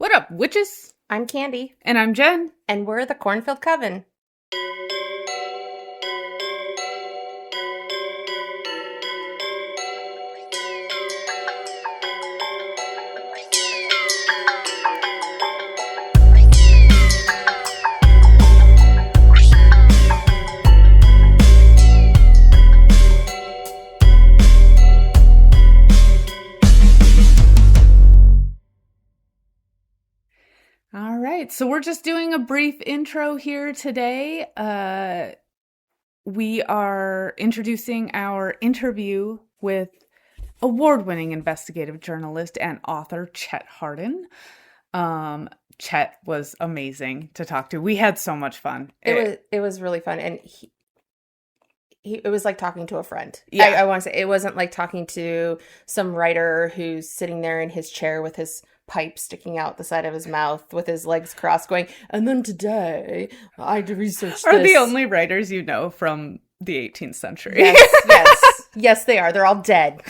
What up, witches? I'm Candy. And I'm Jen. And we're the Cornfield Coven. All right, so we're just doing a brief intro here today. We are introducing our interview with award-winning investigative journalist and author Chet Hardin. Chet was amazing to talk to. We had so much fun. It was really fun, and it was like talking to a friend. Yeah. I want to say it wasn't like talking to some writer who's sitting there in his chair with his pipe sticking out the side of his mouth with his legs crossed going, and then today I researched Are this. the only writers you know from the 18th century. Yes, they are. They're all dead.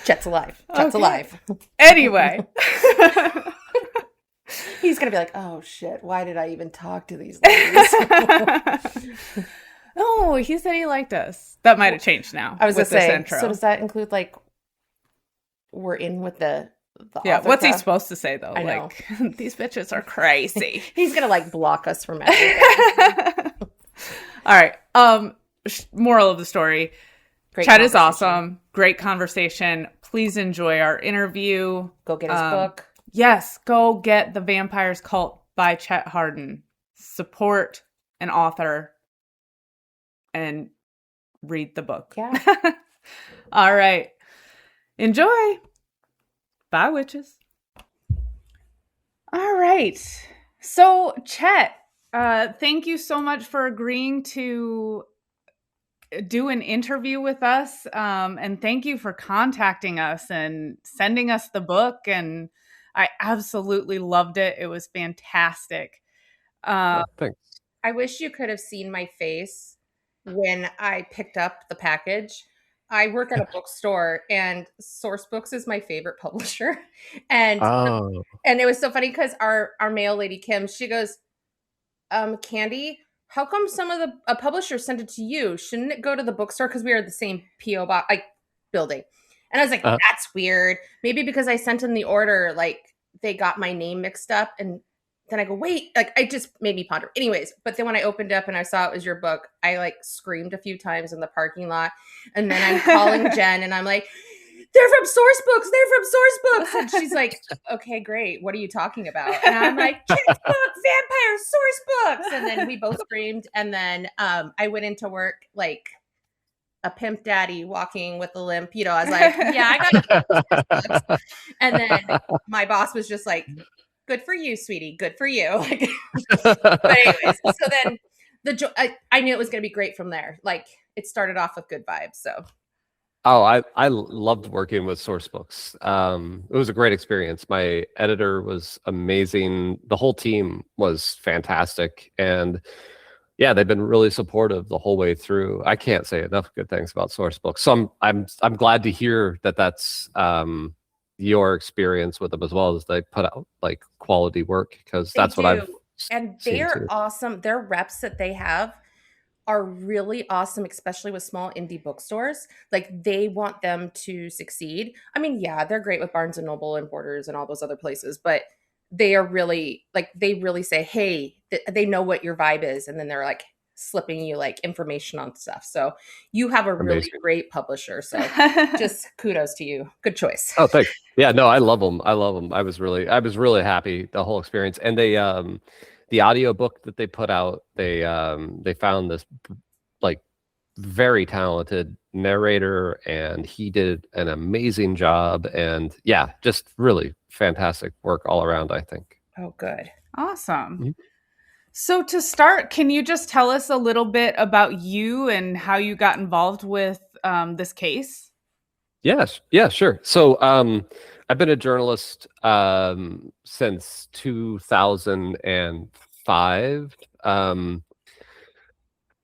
Chet's alive. Chet's alive. Anyway. He's going to be like, oh shit, why did I even talk to these ladies? Oh, he said he liked us. That might have changed now. I was going to say, intro. So does that include like, we're in with the yeah, what's he supposed to say though? I know. Like, these bitches are crazy. He's going to like block us from everything. All right. Moral of the story. Chet is awesome. Great conversation. Please enjoy our interview. Go get his book. Yes, go get The Vampire's Cult by Chet Hardin. Support an author and read the book. Yeah. All right. Enjoy. Bye, witches. All right. So, Chet, thank you so much for agreeing to do an interview with us. And thank you for contacting us and sending us the book. And I absolutely loved it. It was fantastic. Thanks. I wish you could have seen my face when I picked up the package. I work at a bookstore, and Source Books is my favorite publisher. And it was so funny because our mail lady, Kim, she goes, Candy, how come some of the publishers sent it to you? Shouldn't it go to the bookstore? Because we are the same P.O. box, like, building. And I was like, that's weird. Maybe because I sent in the order, like, they got my name mixed up. And then I go, wait, like, I just made me ponder. Anyways, but then when I opened up and I saw it was your book, I like screamed a few times in the parking lot. And then I'm calling Jen and I'm like, they're from Source Books. They're from Source Books. And she's like, okay, great. What are you talking about? And I'm like, Chet's book, Vampire, Source Books. And then we both screamed. And then I went into work like a pimp daddy walking with a limp. You know, I was like, yeah, I got Source Books. And then my boss was just like, good for you, sweetie. Good for you. Like, but anyways, so then I knew it was going to be great from there. Like, it started off with good vibes. So. Oh, I loved working with Source Books. It was a great experience. My editor was amazing. The whole team was fantastic. And yeah, they've been really supportive the whole way through. I can't say enough good things about Source Books. So I'm glad to hear that that's your experience with them as well, as they put out like quality work, because that's what I've and they're awesome. Their reps that they have are really awesome, especially with small indie bookstores. Like, they want them to succeed. I mean, yeah, they're great with Barnes and Noble and Borders and all those other places, but they are really like, they really say, hey, they know what your vibe is, and then they're like slipping you like information on stuff. So you have a really great publisher. So just kudos to you. Good choice. Oh, thanks. Yeah, no, I love them. I was really happy the whole experience. And they the audio book that they put out, they found this like very talented narrator, and he did an amazing job. And yeah, just really fantastic work all around, I think. Oh, good. Awesome. Mm-hmm. So to start, can you just tell us a little bit about you and how you got involved with this case? Yes. Yeah, sure. So I've been a journalist since 2005.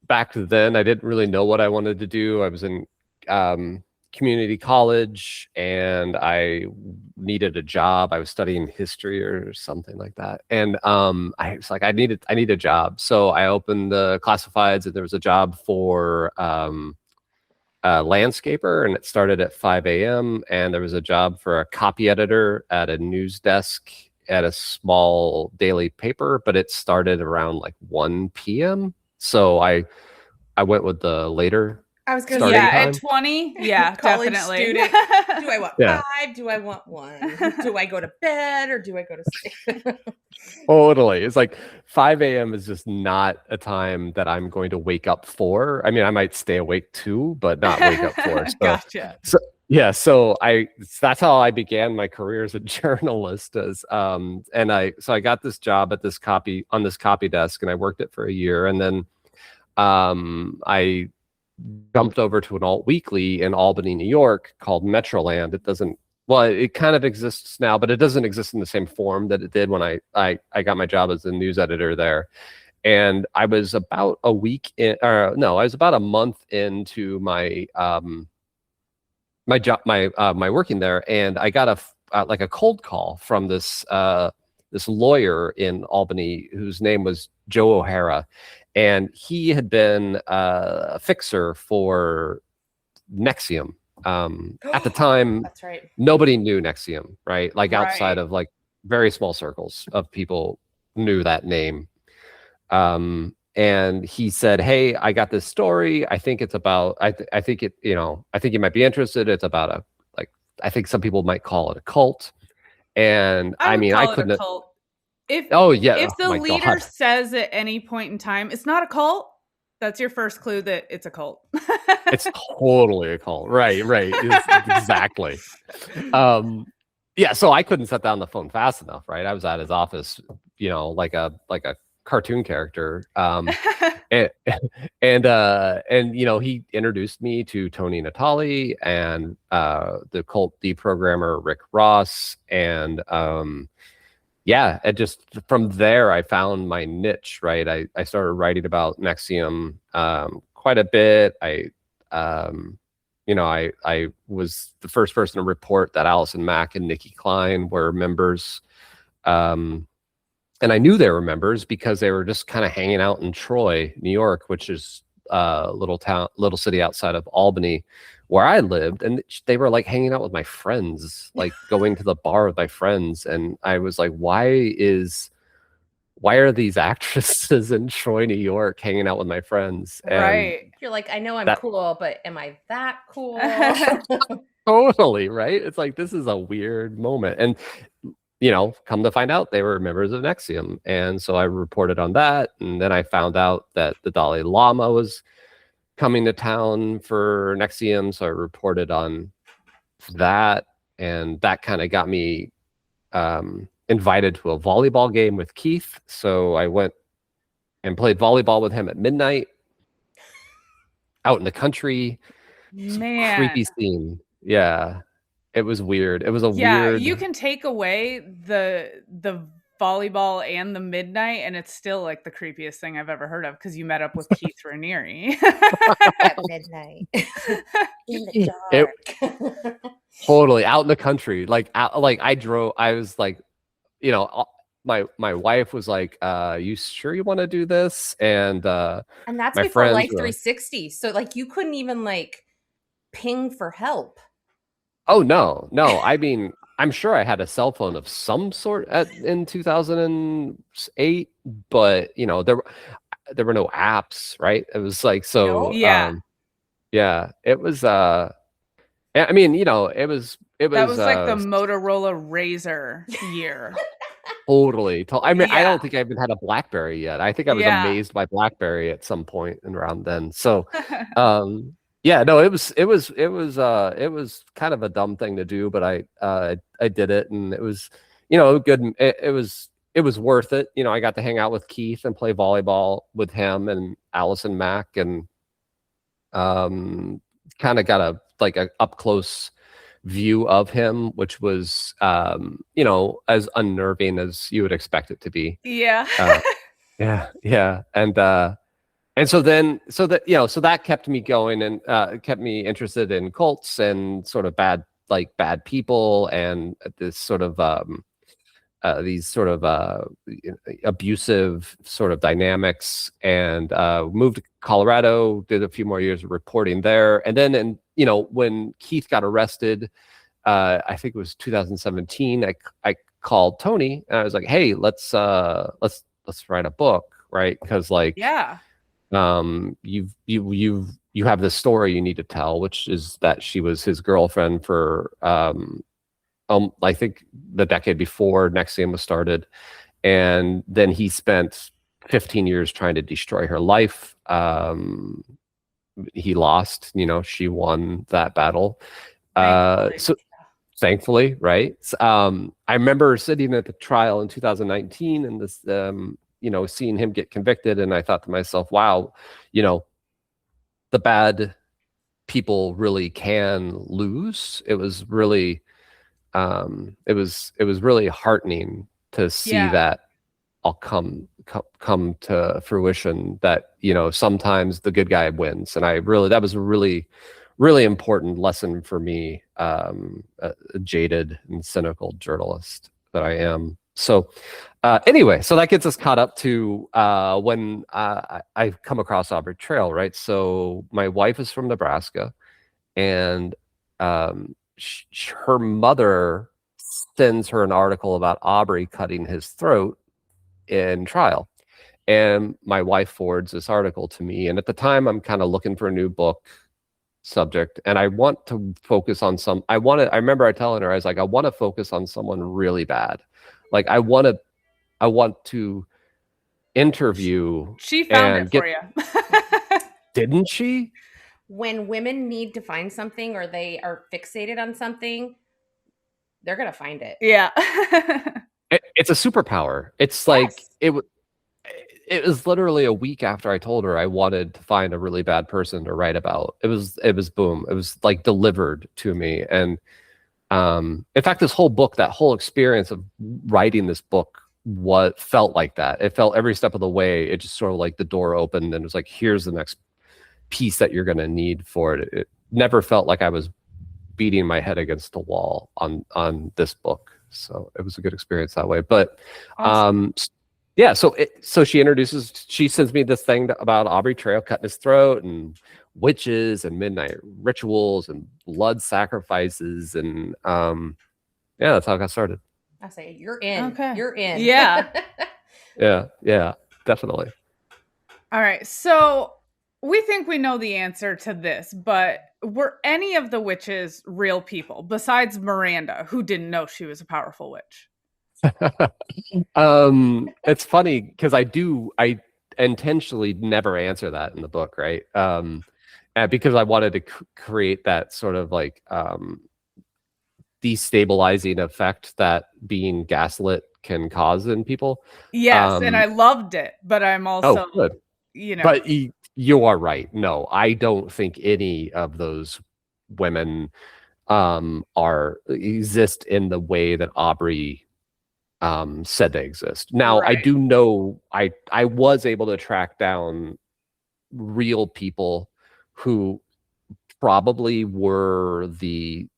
Back then, I didn't really know what I wanted to do. I was in community college, and I needed a job. I was studying history or something like that, and I was like, I need a job. So I opened the classifieds, and there was a job for a landscaper, and it started at 5 a.m. And there was a job for a copy editor at a news desk at a small daily paper, but it started around like 1 p.m. So I went with the later I was going to Yeah, time. at 20. Yeah, college definitely. student. Do I want Yeah. 5? Do I want 1? Do I go to bed or do I go to sleep? Totally. It's like 5 a.m. is just not a time that I'm going to wake up for. I mean, I might stay awake too, but not wake up for. So, Gotcha. so that's how I began my career as a journalist. And I got this job at this copy desk, and I worked it for a year, and then I jumped over to an alt weekly in Albany, New York called Metroland. It kind of exists now, but it doesn't exist in the same form that it did when I got my job as the news editor there. And I was about a month into my my working there, and I got a cold call from this lawyer in Albany whose name was Joe O'Hara, and he had been a fixer for Nexium. At the time, That's right. nobody knew Nexium, right? Like outside Right. of like very small circles of people knew that name. And he said, "Hey, I got this story. I think it's about. I think you might be interested. It's about I think some people might call it a cult." And I would I call it couldn't. a cult. If Oh yeah, if the my leader God. says at any point in time, it's not a cult, that's your first clue that it's a cult. It's totally a cult. Right. Exactly. Yeah, so I couldn't set down the phone fast enough, right? I was at his office, like a cartoon character. And he introduced me to Tony Natali and the cult deprogrammer Rick Ross, and it just from there I found my niche, right? I started writing about Nexium quite a bit. I was the first person to report that Allison Mack and Nikki Klein were members. And I knew they were members because they were just kind of hanging out in Troy, New York, which is a little city outside of Albany, where I lived. And they were like hanging out with my friends, like going to the bar with my friends. And I was like, why are these actresses in Troy, New York hanging out with my friends? Right. And You're like, I know I'm cool, but am I that cool? totally, right? It's like, this is a weird moment. And come to find out they were members of Nexium. And so I reported on that. And then I found out that the Dalai Lama was coming to town for Nexium. So I reported on that. And that kind of got me invited to a volleyball game with Keith. So I went and played volleyball with him at midnight out in the country. Man. Creepy scene. Yeah. It was weird. It was weird. Yeah, you can take away the volleyball and the midnight, and it's still like the creepiest thing I've ever heard of because you met up with Keith Raniere at midnight in the dark. Totally out in the country. I was like, my wife was like, "You sure you want to do this?" And that's before Life 360. So like you couldn't even like ping for help. Oh, no. I mean, I'm sure I had a cell phone of some sort in 2008, but there were no apps, right? It was like, so yeah. It was I mean, it was that was like the Motorola Razor year. Totally. I mean, I don't think I even had a BlackBerry yet. I think I was amazed by BlackBerry at some point around then. So yeah, no, it was kind of a dumb thing to do, but I did it, and it was, good. It was worth it. I got to hang out with Keith and play volleyball with him and Allison Mack, and kind of got a up close view of him, which was as unnerving as you would expect it to be. Yeah. Yeah. And And so then, so that kept me going and kept me interested in cults and sort of bad people and this sort of these sort of abusive sort of dynamics, and moved to Colorado, did a few more years of reporting there. And then, when Keith got arrested, I think it was 2017, I called Tony and I was like, hey, let's write a book, right? Because Yeah. you have this story you need to tell, which is that she was his girlfriend for I think the decade before NXIVM was started, and then he spent 15 years trying to destroy her life. He lost, she won that battle. So thankfully, right? I remember sitting at the trial in 2019 and this, seeing him get convicted, and I thought to myself, wow, the bad people really can lose. It was really really heartening to see that all come to fruition, that sometimes the good guy wins. And that was a really, really important lesson for me, a jaded and cynical journalist that I am. So anyway, so that gets us caught up to when I come across Aubrey Trail, right? So my wife is from Nebraska, and her mother sends her an article about Aubrey cutting his throat in trial. And my wife forwards this article to me. And at the time, I'm kind of looking for a new book subject. And I want to focus on I remember telling her, I was like, I want to focus on someone really bad. Like, I want to interview. She found it for you. Didn't she? When women need to find something or they are fixated on something, they're going to find it. Yeah. It's a superpower. It's like, it was literally a week after I told her I wanted to find a really bad person to write about. It was boom. It was like delivered to me. And in fact, this whole book, that whole experience of writing this book, felt like that. It felt every step of the way. It just sort of like the door opened and it was like, here's the next piece that you're going to need for it. It never felt like I was beating my head against the wall on this book. So it was a good experience that way. But awesome. yeah, so she sends me this thing about Aubrey Trail cutting his throat and witches and midnight rituals and blood sacrifices. And yeah, that's how I got started. I say, you're in. Okay. You're in. Yeah. Yeah, definitely. All right. So we think we know the answer to this, but were any of the witches real people besides Miranda, who didn't know she was a powerful witch? It's funny because I intentionally never answer that in the book, right? Because I wanted to create that sort of like destabilizing effect that being gaslit can cause in people. Yes, and I loved it, but I'm also, good. But you are right. No, I don't think any of those women exist in the way that Aubrey said they exist. Now, right. I do know I was able to track down real people who probably were the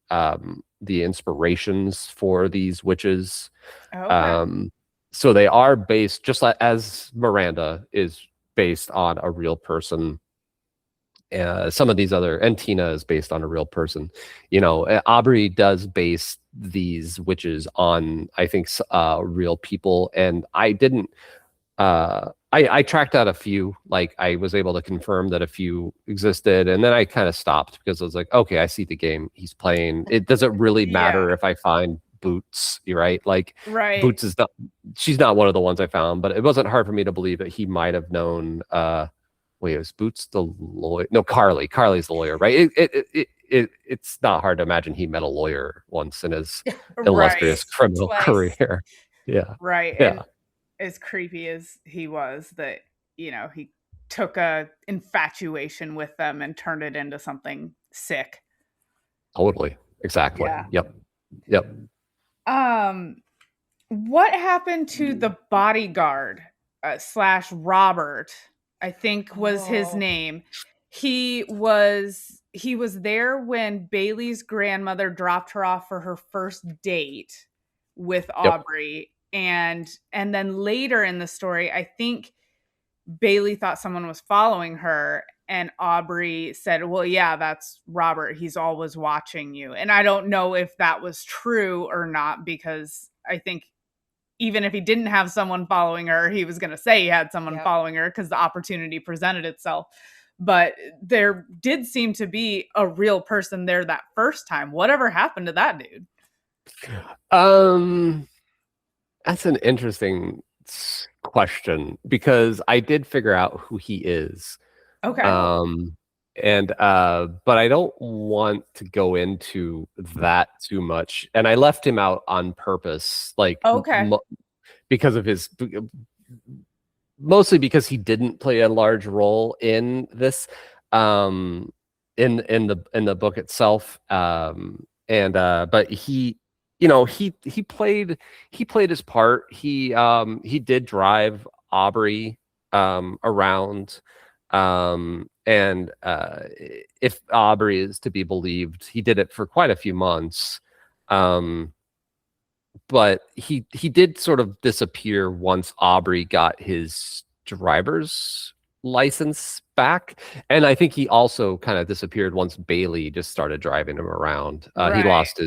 inspirations for these witches. Okay. So they are based, just like as Miranda is based on a real person. Some of these and Tina is based on a real person. Aubrey does base these witches on, I think, real people. And I didn't, I tracked out a few, like I was able to confirm that a few existed. And then I kind of stopped because I was like, okay, I see the game he's playing. It doesn't really matter if I find Boots, right? Like, right. Boots she's not one of the ones I found, but it wasn't hard for me to believe that he might have known, wait, was Boots the lawyer? No, Carly's the lawyer, right? It's not hard to imagine he met a lawyer once in his illustrious criminal career. Yeah. Right. Yeah. And as creepy as he was, that, he took a infatuation with them and turned it into something sick. Totally. Exactly. Yeah. Yep. What happened to the bodyguard / Robert I think was his name. He was there when Bailey's grandmother dropped her off for her first date with Yep. Aubrey. And then later in the story, I think Bailey thought someone was following her, and Aubrey said, "Well, yeah, that's Robert. He's always watching you." And I don't know if that was true or not, because I think even if he didn't have someone following her, he was going to say he had someone following her because the opportunity presented itself. But there did seem to be a real person there that first time. Whatever happened to that dude? That's an interesting question, because I did figure out who he is. Okay. And but I don't want to go into that too much, and I left him out on purpose, like Okay. because of his, mostly because he didn't play a large role in this, in the book itself, and but he, he played his part. He did drive Aubrey around, and if Aubrey is to be believed, he did it for quite a few months. But he did sort of disappear once Aubrey got his driver's license back, and I think he also kind of disappeared once Bailey just started driving him around. He lost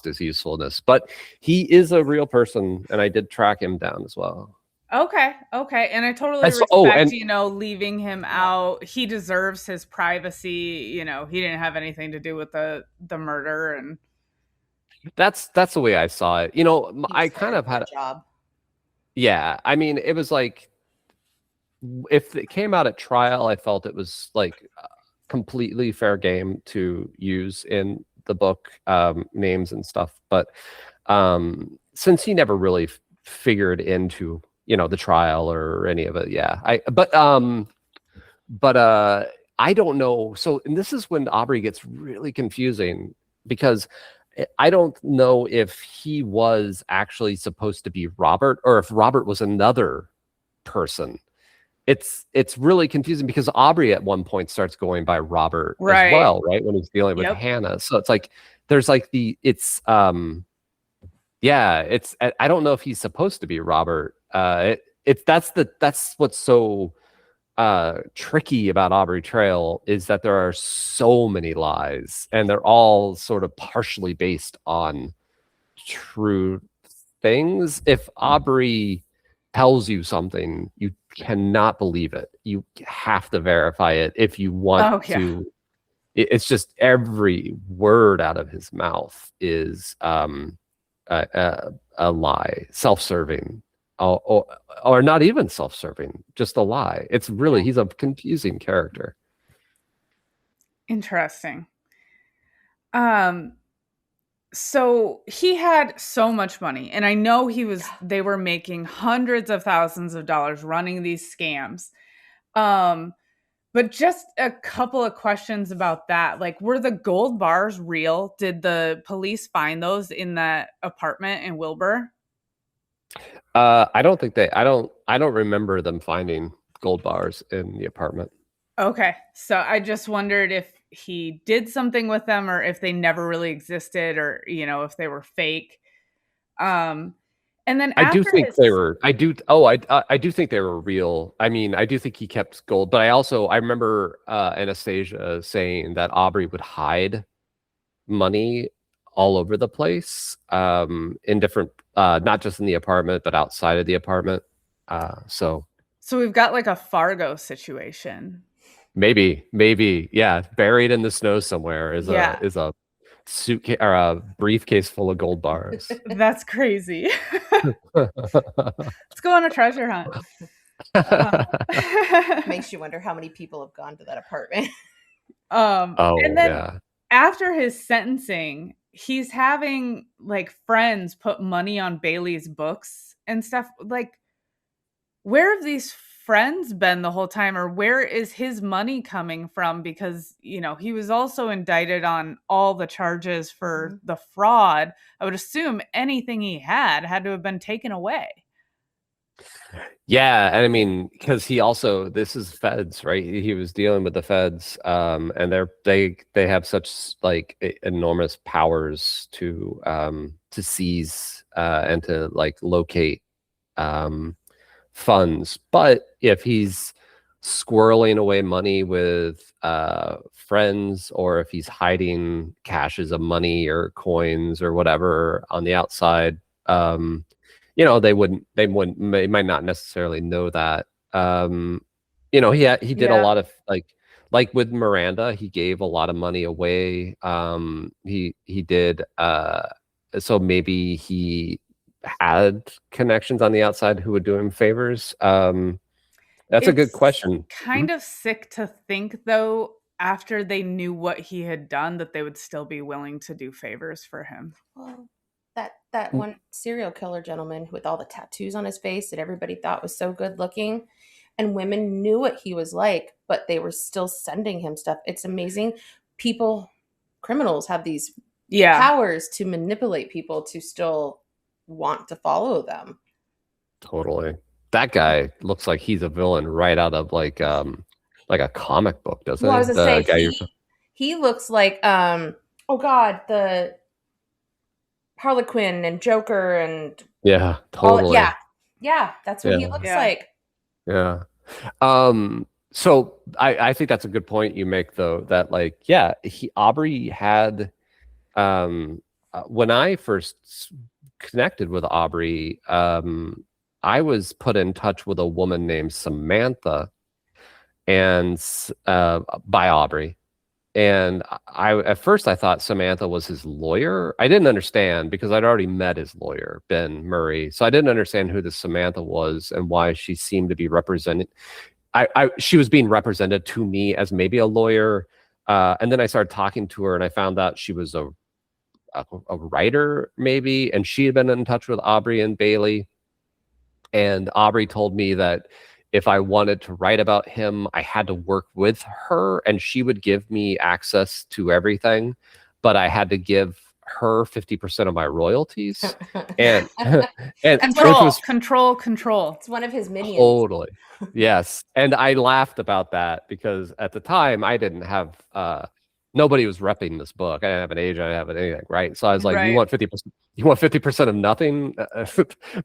his usefulness, but he is a real person, and I did track him down as well. Okay. And I totally respect, leaving him out. He deserves his privacy. He didn't have anything to do with the murder, and that's the way I saw it. I kind of had a job. Yeah, I mean, it was like, if it came out at trial, I felt it was like completely fair game to use in the book, names and stuff. But since he never really figured into the trial or any of it, but I don't know. So, and this is when Aubrey gets really confusing, because I don't know if he was actually supposed to be Robert, or if Robert was another person. It's really confusing, because Aubrey at one point starts going by Robert as well, right? When he's dealing with Hannah. So it's like, there's like I don't know if he's supposed to be Robert. That's what's so tricky about Aubrey Trail, is that there are so many lies, and they're all sort of partially based on true things. If Aubrey tells you something, you cannot believe it. You have to verify it if you want to. It's just every word out of his mouth is a lie, self-serving, or not even self-serving, just a lie. It's really, he's a confusing character. Interesting. So he had so much money, and I know they were making hundreds of thousands of dollars running these scams. But just a couple of questions about that. Like, were the gold bars real? Did the police find those in that apartment in Wilbur? I don't remember them finding gold bars in the apartment. Okay. So I just wondered if he did something with them, or if they never really existed, or, if they were fake. And then I do think they were real. I mean, I do think he kept gold, but I remember Anastasia saying that Aubrey would hide money all over the place, in different, not just in the apartment, but outside of the apartment. So we've got like a Fargo situation. Maybe, yeah. Buried in the snow somewhere is a suitcase or a briefcase full of gold bars. That's crazy. Let's go on a treasure hunt. Makes you wonder how many people have gone to that apartment. And then after his sentencing, he's having like friends put money on Bailey's books and stuff. Like, where have these friends been the whole time, or where is his money coming from? Because, he was also indicted on all the charges for the fraud. I would assume anything he had to have been taken away. Yeah, and I mean, because he also, this is feds, right? He was dealing with the feds, and they have such like enormous powers to seize and to like locate funds. But if he's squirreling away money with friends, or if he's hiding caches of money or coins or whatever on the outside, they might not necessarily know that. He did a Yeah. lot of like with Miranda, he gave a lot of money away. He did so maybe he had connections on the outside who would do him favors. That's a good It's question. kind of sick to think, though, after they knew what he had done, that they would still be willing to do favors for him. Well, that one serial killer gentleman with all the tattoos on his face that everybody thought was so good looking, and women knew what he was like, but they were still sending him stuff. It's amazing. Criminals have these powers to manipulate people to still want to follow them. Totally. That guy looks like he's a villain right out of like a comic book, doesn't Well, I he? was gonna The say guy he looks like oh god, the Harlequin and Joker and yeah, totally. Yeah, that's what he looks like. Yeah. So I think that's a good point you make, though, that like, yeah, Aubrey had when I first connected with Aubrey, I was put in touch with a woman named Samantha and by Aubrey. And at first I thought Samantha was his lawyer. I didn't understand because I'd already met his lawyer, Ben Murray. So I didn't understand who this Samantha was and why she seemed to be represented. She was being represented to me as maybe a lawyer. And then I started talking to her and I found out she was a writer maybe. And she had been in touch with Aubrey and Bailey. And Aubrey told me that if I wanted to write about him, I had to work with her and she would give me access to everything, but I had to give her 50% of my royalties. And control. It's one of his minions. Totally. Yes. And I laughed about that because at the time I didn't have nobody was repping this book. I didn't have an agent, I didn't have anything, right? So I was like, Right. you want 50% of nothing?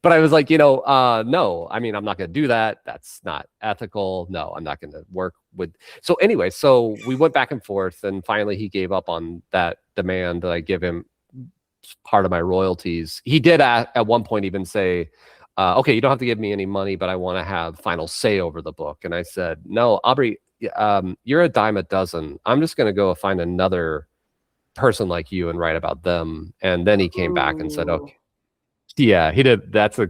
But I was like, no, I mean, I'm not going to do that. That's not ethical. No, I'm not going to work with. So anyway, so we went back and forth and finally he gave up on that demand that I give him part of my royalties. He did at one point even say, okay, you don't have to give me any money, but I want to have final say over the book. And I said, no, Aubrey, you're a dime a dozen. I'm just going to go find another person like you and write about them. And then he came back and said, okay, yeah, he did. That's a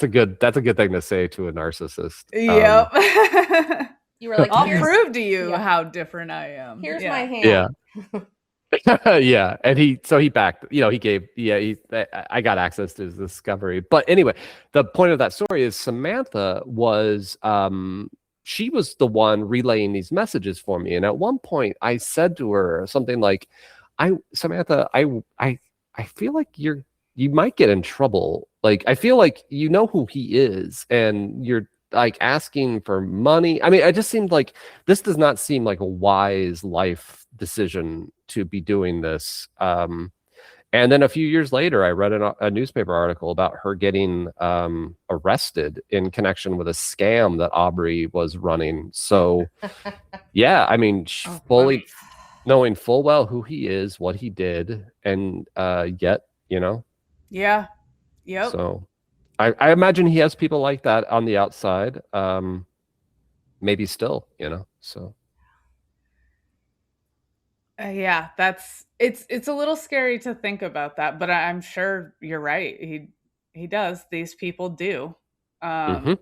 good thing to say to a narcissist. Yep. You were like, I'll prove to you how different I am. Here's my hand. Yeah. Yeah, and he backed, I got access to his discovery. But anyway, the point of that story is Samantha was she was the one relaying these messages for me. And at one point I said to her something like, Samantha, I feel like you might get in trouble. Like, I feel like you know who he is and you're like asking for money. I mean, it just seemed like this does not seem like a wise life decision to be doing this. And then a few years later, I read a newspaper article about her getting arrested in connection with a scam that Aubrey was running. So, yeah, I mean, knowing full well who he is, what he did, and yet, Yeah. Yep. So I imagine he has people like that on the outside. Maybe still, so. Yeah, it's a little scary to think about that, but I'm sure you're right. He does. These people do. What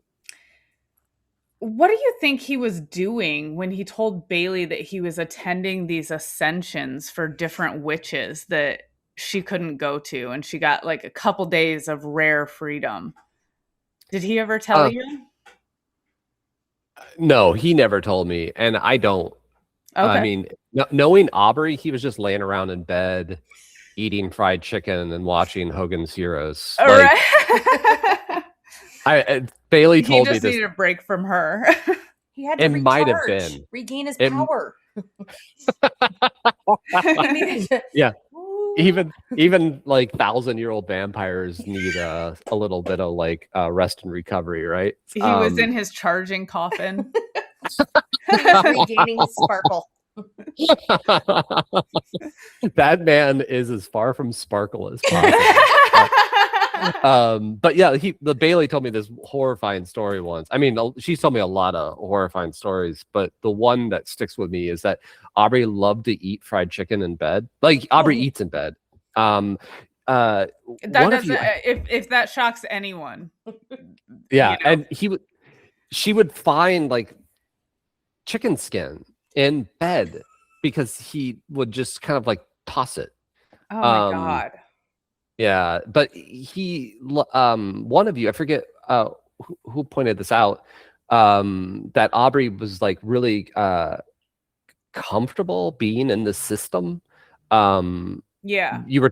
do you think he was doing when he told Bailey that he was attending these ascensions for different witches that she couldn't go to, and she got like a couple days of rare freedom? Did he ever tell you? No, he never told me, and I don't. Okay. I mean, knowing Aubrey, he was just laying around in bed, eating fried chicken and watching Hogan's Heroes. All right. Bailey He told me just this. needed a break from her. He had to It might have recharge, been. regain his It- power. He needed to- Yeah. Ooh. Even like 1,000-year-old vampires need a little bit of like rest and recovery, right? He was in his charging coffin. He was regaining his sparkle. That man is as far from sparkle as possible. But yeah, the Bailey told me this horrifying story once. I mean, she's told me a lot of horrifying stories, but the one that sticks with me is that Aubrey loved to eat fried chicken in bed. Like Aubrey eats in bed. That One of doesn't you, if that shocks anyone. yeah, you know. and she would find like chicken skin in bed because he would just kind of like toss it. Oh my God. Yeah, but one of you, I forget who pointed this out, that Aubrey was like really comfortable being in the system. Yeah. You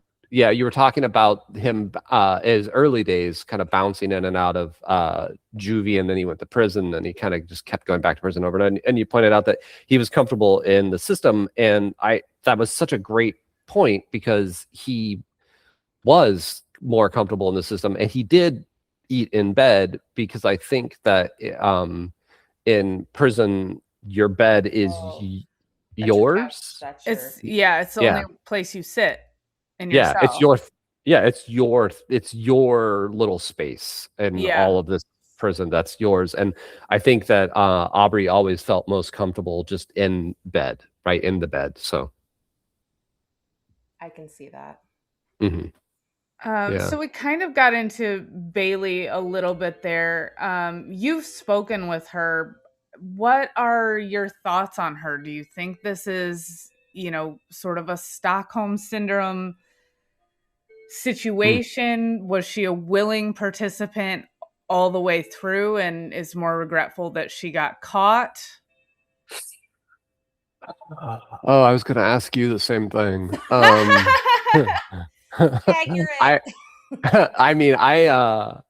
were talking about him his early days, kind of bouncing in and out of juvie, and then he went to prison, and he kind of just kept going back to prison over and you pointed out that he was comfortable in the system, and that was such a great point because he was more comfortable in the system, and he did eat in bed because I think that in prison your bed is yours. That's It's it's the only place you sit in your cell. It's your little space in all of this prison. That's yours. And I think that Aubrey always felt most comfortable just in bed, right in the bed. So I can see that. Mm-hmm. So we kind of got into Bailey a little bit there. You've spoken with her. What are your thoughts on her? Do you think this is, sort of a Stockholm syndrome situation? Was she a willing participant all the way through and is more regretful that she got caught? Oh, I was going to ask you the same thing. Accurate. I mean, I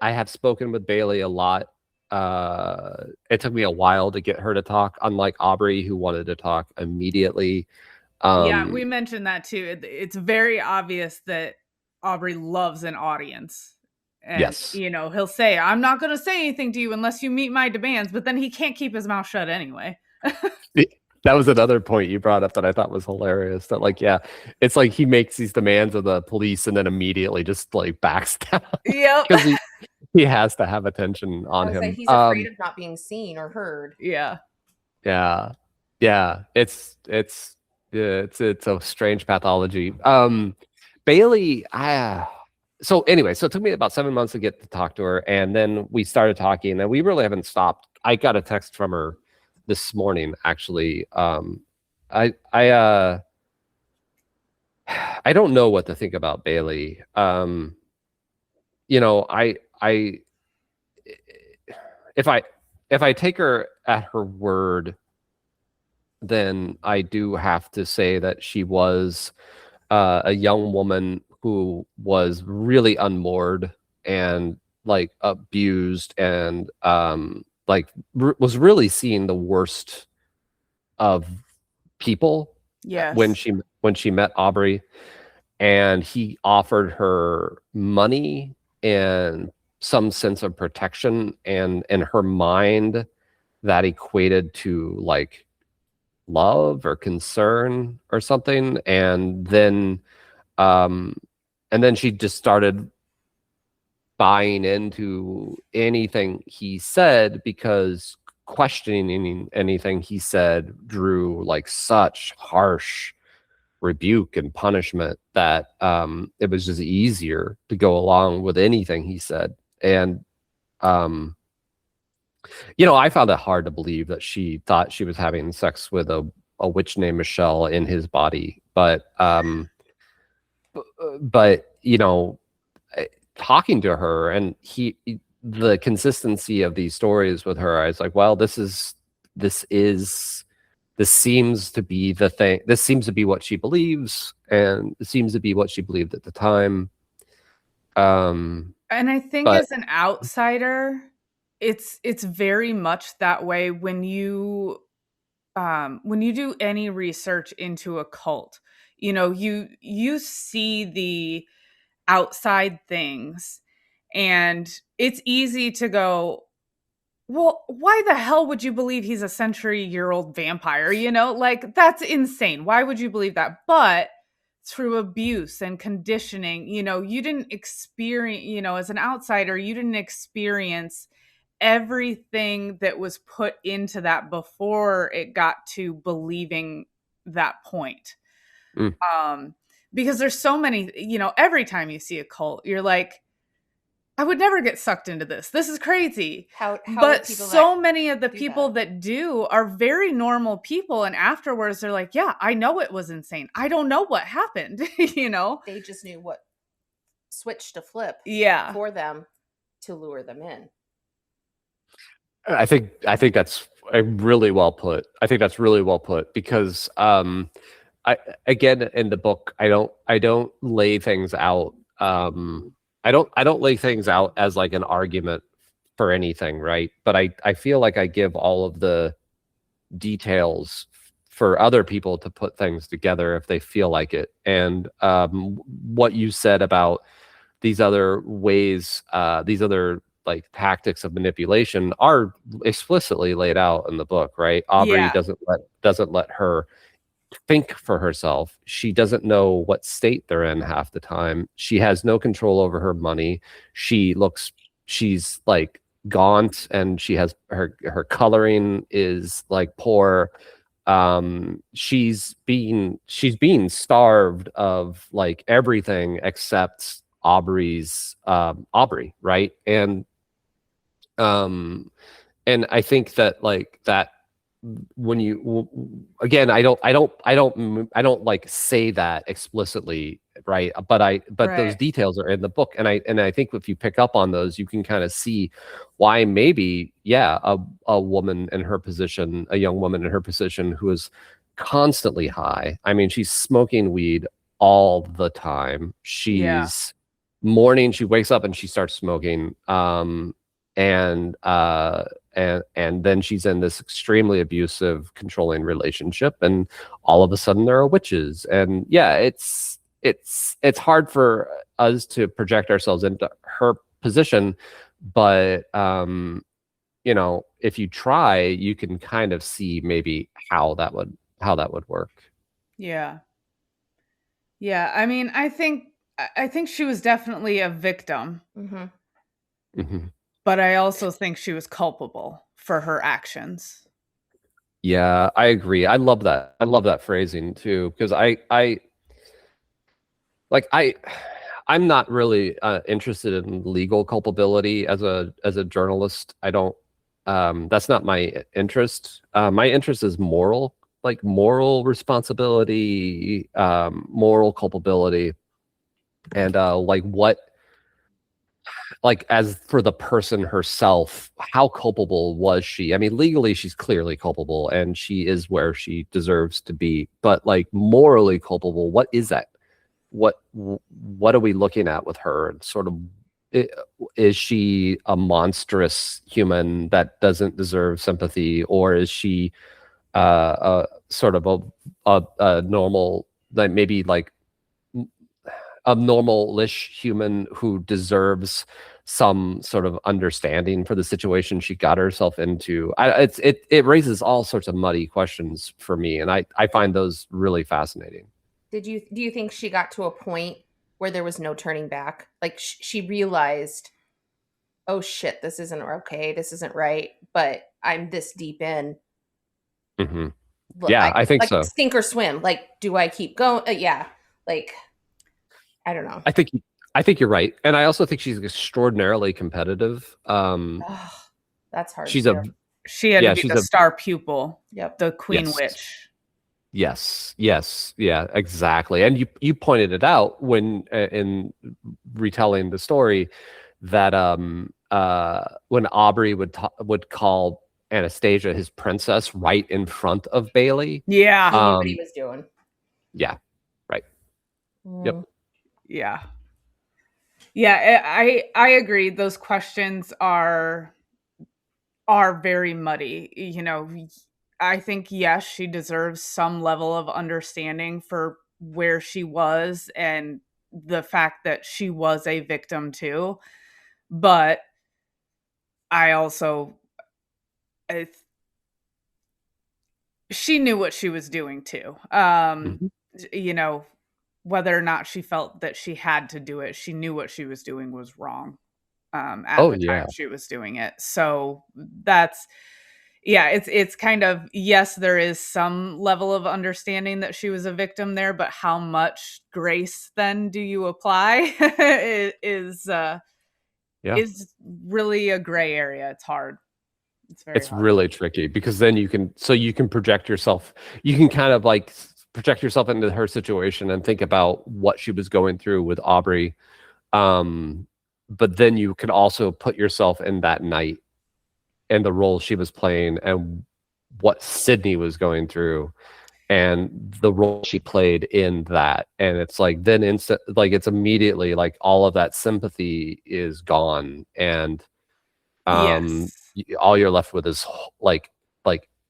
have spoken with Bailey a lot. It took me a while to get her to talk, unlike Aubrey, who wanted to talk immediately. Yeah, we mentioned that too. It's very obvious that Aubrey loves an audience. And, yes. He'll say, I'm not going to say anything to you unless you meet my demands, but then he can't keep his mouth shut anyway. That was another point you brought up that I thought was hilarious. That it's like he makes these demands of the police and then immediately just like backs down. Yeah, because he has to have attention on him. He's afraid of not being seen or heard. Yeah. It's a strange pathology. Bailey, so anyway, so it took me about 7 months to get to talk to her, and then we started talking, and we really haven't stopped. I got a text from her this morning, actually. I don't know what to think about Bailey. If I take her at her word, then I do have to say that she was a young woman who was really unmoored and like abused and was really seeing the worst of people. Yes. when she met Aubrey, and he offered her money and some sense of protection, and in her mind that equated to like love or concern or something, and then she just started buying into anything he said, because questioning anything he said drew like such harsh rebuke and punishment that it was just easier to go along with anything he said. And I found it hard to believe that she thought she was having sex with a witch named Michelle in his body, but talking to her and the consistency of these stories with her, I was like, well, this seems to be the thing. This seems to be what she believes, and it seems to be what she believed at the time. And I think But as an outsider, it's very much that way when you do any research into a cult. You know, you see the outside things, and it's easy to go, well, why the hell would you believe he's a century-year-old vampire? You know, like, that's insane. Why would you believe that? But through abuse and conditioning, you know, you didn't experience, you know, as an outsider, you didn't experience everything that was put into that before it got to believing that point. mm, Um, because there's so many, you know, every time you see a cult, you're like, I would never get sucked into this. This is crazy. How But people so that many of the do people that do are very normal people. And afterwards, they're like, yeah, I know it was insane. I don't know what happened, you know? they just knew what switch to flip Yeah. for them to lure them in. I think that's really well put. I think that's really well put because I again in the book I don't lay things out. I don't lay things out as like an argument for anything, right? But I feel like I give all of the details for other people to put things together if they feel like it. And what you said about these other ways, these other like tactics of manipulation are explicitly laid out in the book, right? Aubrey Yeah. doesn't let her think for herself. She doesn't know what state they're in half the time. She has no control over her money. She's like gaunt, and she has her coloring is like poor. She's being starved of like everything except Aubrey, right? Um and I think that like that when you again I don't like say that explicitly, right? But those Right. details are in the book, and I think if you pick up on those you can kind of see why maybe a woman in her position, a young woman in her position who is constantly high. I mean, she's smoking weed all the time. Yeah. She wakes up and she starts smoking, and then she's in this extremely abusive, controlling relationship, and all of a sudden there are witches. And yeah, it's hard for us to project ourselves into her position, but you know, if you try, you can kind of see maybe how that would work. Yeah. Yeah. I mean, I think she was definitely a victim, Mm-hmm. Hmm. but I also think she was culpable for her actions. Yeah, I agree. I love that. I love that phrasing too, because like I'm not really interested in legal culpability as a journalist. I don't. That's not my interest. My interest is moral responsibility, moral culpability, and like as for the person herself, how culpable was she? I mean, legally she's clearly culpable and she is where she deserves to be, but like morally culpable, what is that? What are we looking at with her? And sort of, is she a monstrous human that doesn't deserve sympathy, or is she a sort of a normal, like maybe like a normal-ish human who deserves some sort of understanding for the situation she got herself into? It raises all sorts of muddy questions for me, and I find those really fascinating. Do you think she got to a point where there was no turning back? Like she realized, oh shit, this isn't okay, this isn't right, but I'm this deep in. Hmm. Yeah, I think Like so. sink or swim. Like, do I keep going? Yeah, like I don't know. I think you're right, and I also think she's extraordinarily competitive. Ugh, that's hard She's too. a She had to Yeah, be she's the a star pupil, Yep. the queen yes. witch. Yes, yeah, exactly. And you pointed it out when in retelling the story that when Aubrey would call Anastasia his princess right in front of Bailey. Yeah. He knew what he was doing. Yeah, right. Yep. Mm. Yeah. Yeah, I agree. Those questions are very muddy. You know, I think yes, she deserves some level of understanding for where she was and the fact that she was a victim too. But I also I, she knew what she was doing too. Mhm. You know, whether or not she felt that she had to do it, she knew what she was doing was wrong. At Oh the time yeah, she was doing it. So that's yeah, it's kind of yes, there is some level of understanding that she was a victim there, but how much grace then do you apply yeah. is really a gray area. It's hard. It's very It's hard. really tricky because then you can project yourself. You can kind of like project yourself into her situation and think about what she was going through with Aubrey. Um, but then you can also put yourself in that night and the role she was playing and what Sydney was going through and the role she played in that. And it's like then instant like it's immediately like all of that sympathy is gone and Yes. all you're left with is like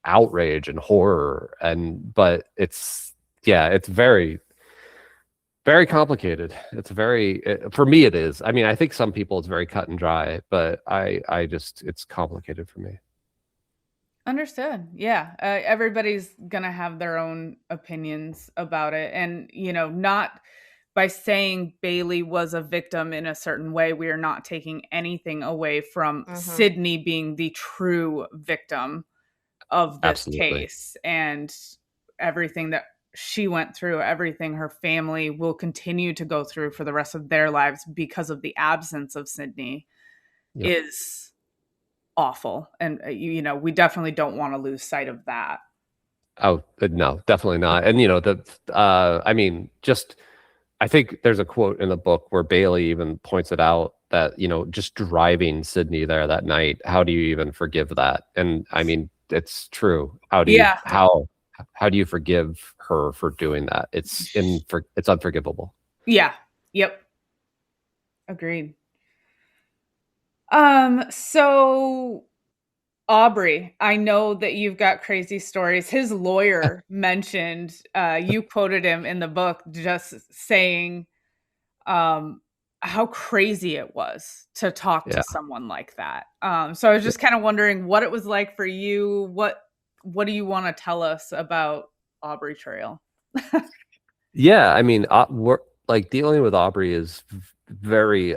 outrage and horror and but it's yeah, it's very very complicated. It's very for me it is. I mean, I think some people it's very cut and dry, but I just it's complicated for me. Understood. Yeah. Everybody's going to have their own opinions about it. And, you know, not by saying Bailey was a victim in a certain way, we are not taking anything away from Mhm. Sydney being the true victim of this Absolutely. case and everything that she went through, everything her family will continue to go through for the rest of their lives because of the absence of Sydney Yep. is awful. And, you know, we definitely don't want to lose sight of that. Oh, no, definitely not. And you know, the I mean, just I think there's a quote in the book where Bailey even points it out that, you know, just driving Sydney there that night, how do you even forgive that? And I mean, it's true. Yeah. How do you forgive her for doing that? It's unforgivable. Yeah. Yep. Agreed. So Aubrey, I know that you've got crazy stories. His lawyer mentioned, you quoted him in the book just saying, um, how crazy it was to talk to Yeah. someone like that. So I was just kind of wondering what it was like for you. What do you want to tell us about Aubrey Trail? Yeah, I mean, we're like dealing with Aubrey is very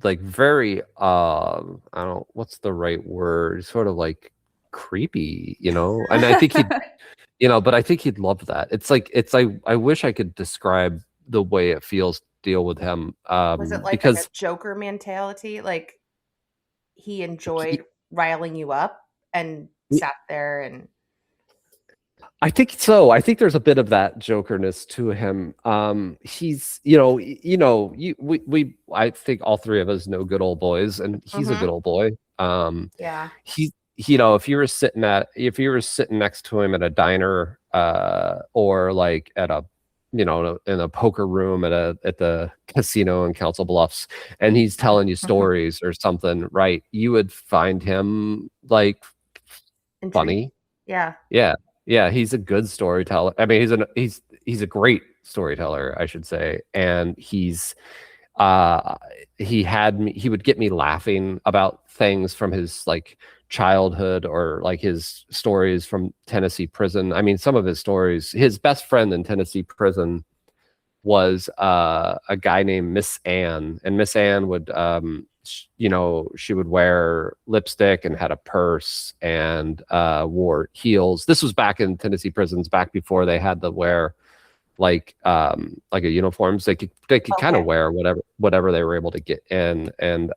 like very I don't what's the right word? Sort of like creepy, you know. And I think he'd you know, but I think he'd love that. It's like I wish I could describe the way it feels to deal with him Was it like a because Joker mentality? Like he he, enjoyed riling you up and sat there and I think so. I think there's a bit of that jokerness to him. He's, I think all three of us know good old boys, and he's a Mhm. good old boy. Yeah. You know, if you were sitting next to him at a diner, or like at a, you know, in a poker room at the casino in Council Bluffs, and he's telling you stories or something, right? You would find him like Intriguing. funny. Yeah. Yeah. Yeah, he's a good storyteller. I mean, he's a great storyteller, I should say. And uh he would get me laughing about things from his like childhood or like his stories from Tennessee prison. I mean, some of his stories, his best friend in Tennessee prison was a guy named Miss Ann, and Miss Ann would you know, she would wear lipstick and had a purse and wore heels. This was back in Tennessee prisons, back before they had to wear like a uniforms. They could kind of Okay. wear whatever they were able to get in. And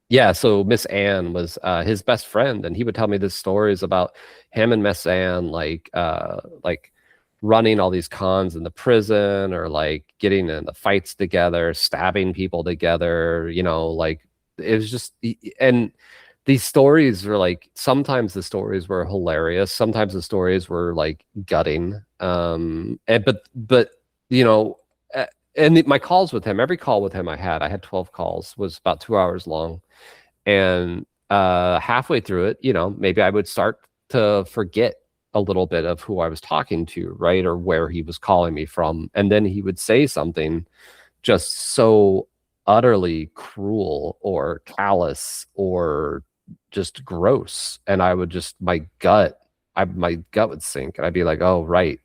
yeah, so Miss Ann was his best friend, and he would tell me these stories about him and Miss Ann, like running all these cons in the prison, or like getting in the fights together, stabbing people together. You know, like it was just, and these stories were like sometimes the stories were hilarious, sometimes the stories were like gutting. And but you know. and my calls with him, every call with him I had 12 calls, was about 2 hours long. And halfway through it, maybe I would start to forget a little bit of who I was talking to, right? Or where he was calling me from. And then he would say something just so utterly cruel or callous or just gross. And I would just, my gut would sink, and I'd be like, oh, right,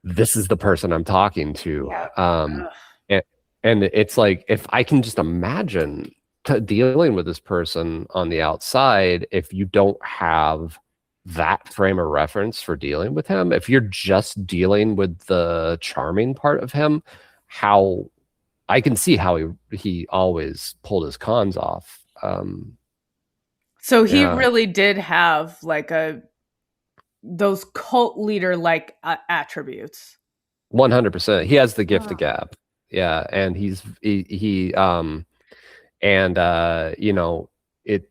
this is the person I'm talking to. Yeah. And it's like, if I can just imagine dealing with this person on the outside, if you don't have that frame of reference for dealing with him, if you're just dealing with the charming part of him, how I can see how he always pulled his cons off. So he Yeah, really did have like those cult leader like attributes. 100%. He has the gift of Oh. gab. Yeah, and he and it,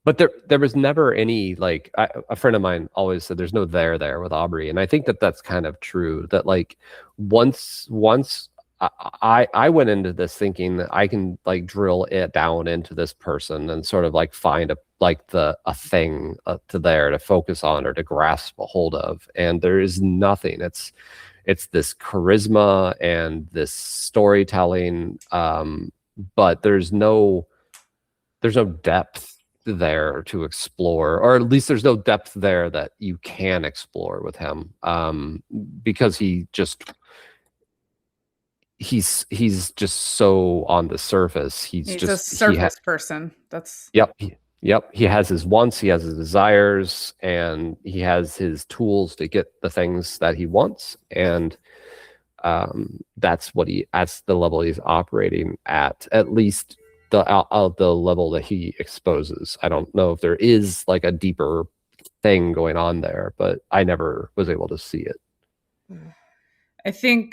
but there was never any, like, a friend of mine always said there's no there with Aubrey, and I think that that's kind of true. That, like, once I went into this thinking that I can, like, drill it down into this person and sort of, like, find a thing to focus on or to grasp a hold of, and there is nothing. It's this charisma and this storytelling, but there's no depth there to explore, or at least there's no depth there that you can explore with him, because he's just so on the surface. He's a surface person. That's Yep. Yep. He has his wants, he has his desires, and he has his tools to get the things that he wants. And that's the level he's operating at least the level that he exposes. I don't know if there is, like, a deeper thing going on there, but I never was able to see it. I think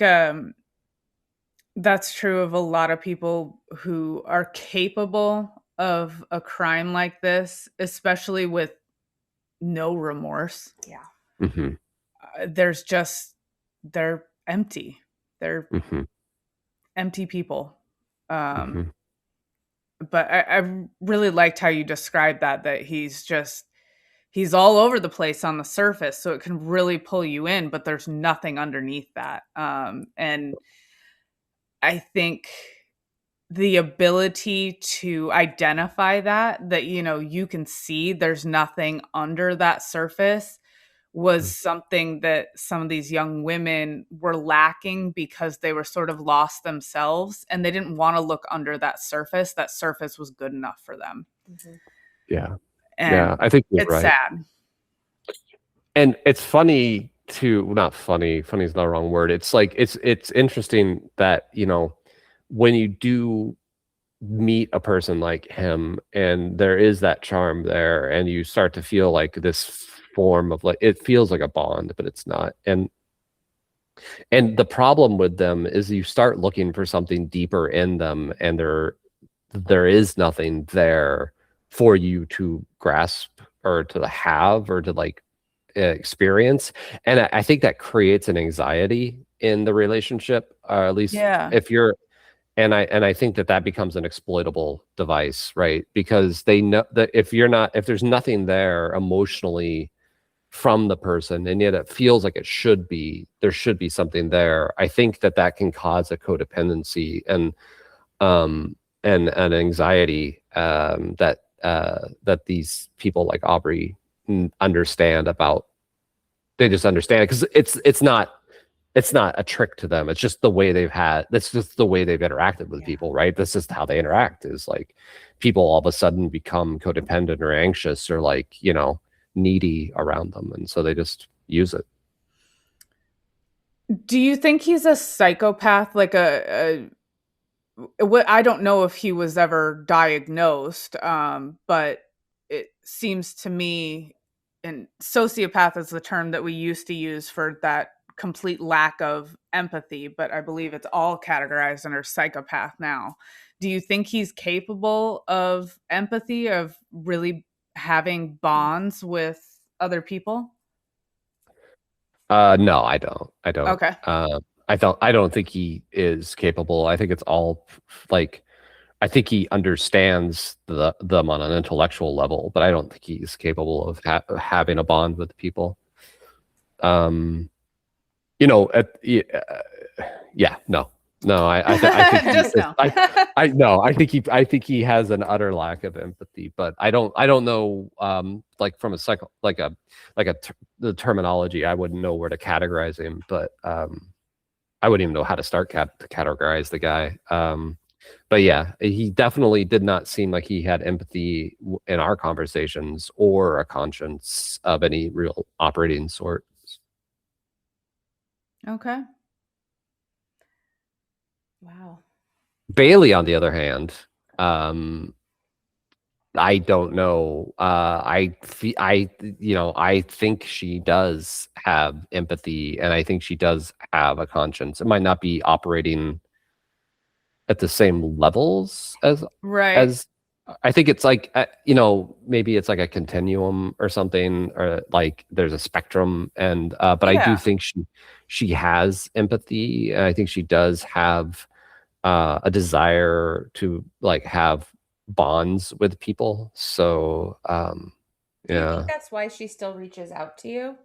that's true of a lot of people who are capable of a crime like this, especially with no remorse. Yeah. Mm-hmm. They're empty. They're Mm-hmm. empty people. Mm-hmm. But I really liked how you described that he's all over the place on the surface, so it can really pull you in, but there's nothing underneath that. And I think the ability to identify that you can see there's nothing under that surface was something that some of these young women were lacking, because they were sort of lost themselves and they didn't want to look under that surface. That surface was good enough for them. Mm-hmm. Yeah. And Yeah, I think you're it's right. sad. And it's funny not funny is not the wrong word. It's like, it's interesting that, when you do meet a person like him and there is that charm there, and you start to feel like this form of, like, it feels like a bond, but it's not. And the problem with them is you start looking for something deeper in them, and there is nothing there for you to grasp or to have or to, like, experience. And I think that creates an anxiety in the relationship, or at least Yeah. if you're, and I think that becomes an exploitable device, right? Because they know that if there's nothing there emotionally from the person, and yet it feels like there should be something there, I think that can cause a codependency and an anxiety, that these people like Aubrey understand about. They just understand it because it's not a trick to them. It's just the way that's just the way they've interacted with people, right? That's just how they interact, is like people all of a sudden become codependent or anxious or, like, needy around them. And so they just use it. Do you think he's a psychopath? Like I don't know if he was ever diagnosed, but it seems to me, and sociopath is the term that we used to use for that complete lack of empathy, but I believe it's all categorized under psychopath now. Do you think he's capable of empathy, of really having bonds with other people? No, I don't. Okay. I don't think he is capable. I think it's all like, I think he understands them on an intellectual level, but I don't think he's capable of having a bond with people. You know, yeah, no, no, I think he Just just, no. I no, I think he has an utter lack of empathy, but I don't know, like from a the terminology, I wouldn't know where to categorize him, but I wouldn't even know how to start to categorize the guy. But yeah, he definitely did not seem like he had empathy in our conversations or a conscience of any real operating sort. Okay. Wow. Bailey, on the other hand, I don't know. I think she does have empathy, and I think she does have a conscience. It might not be operating at the same levels Right. as I think it's like, maybe it's like a continuum or something, or like there's a spectrum, and but I do Yeah. think she has empathy, and I think she does have a desire to like have bonds with people. So Do you think yeah. that's why she still reaches out to you?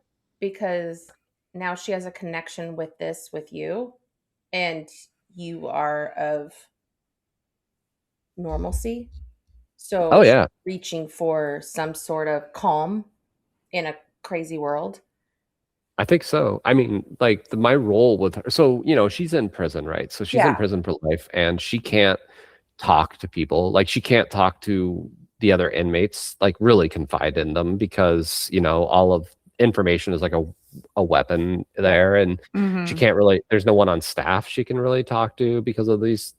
Because now she has a connection with this with you, and you are of normalcy. So Oh she's yeah, reaching for some sort of calm in a crazy world. I think so. I mean, like my role with her. So she's in prison, right? So she's in Yeah. prison for life, and she can't talk to people. Like she can't talk to the other inmates, like really confide in them, because all of information is like a weapon Yeah. there, and she Mhm. can't really. There's no one on staff she can really talk to because of these,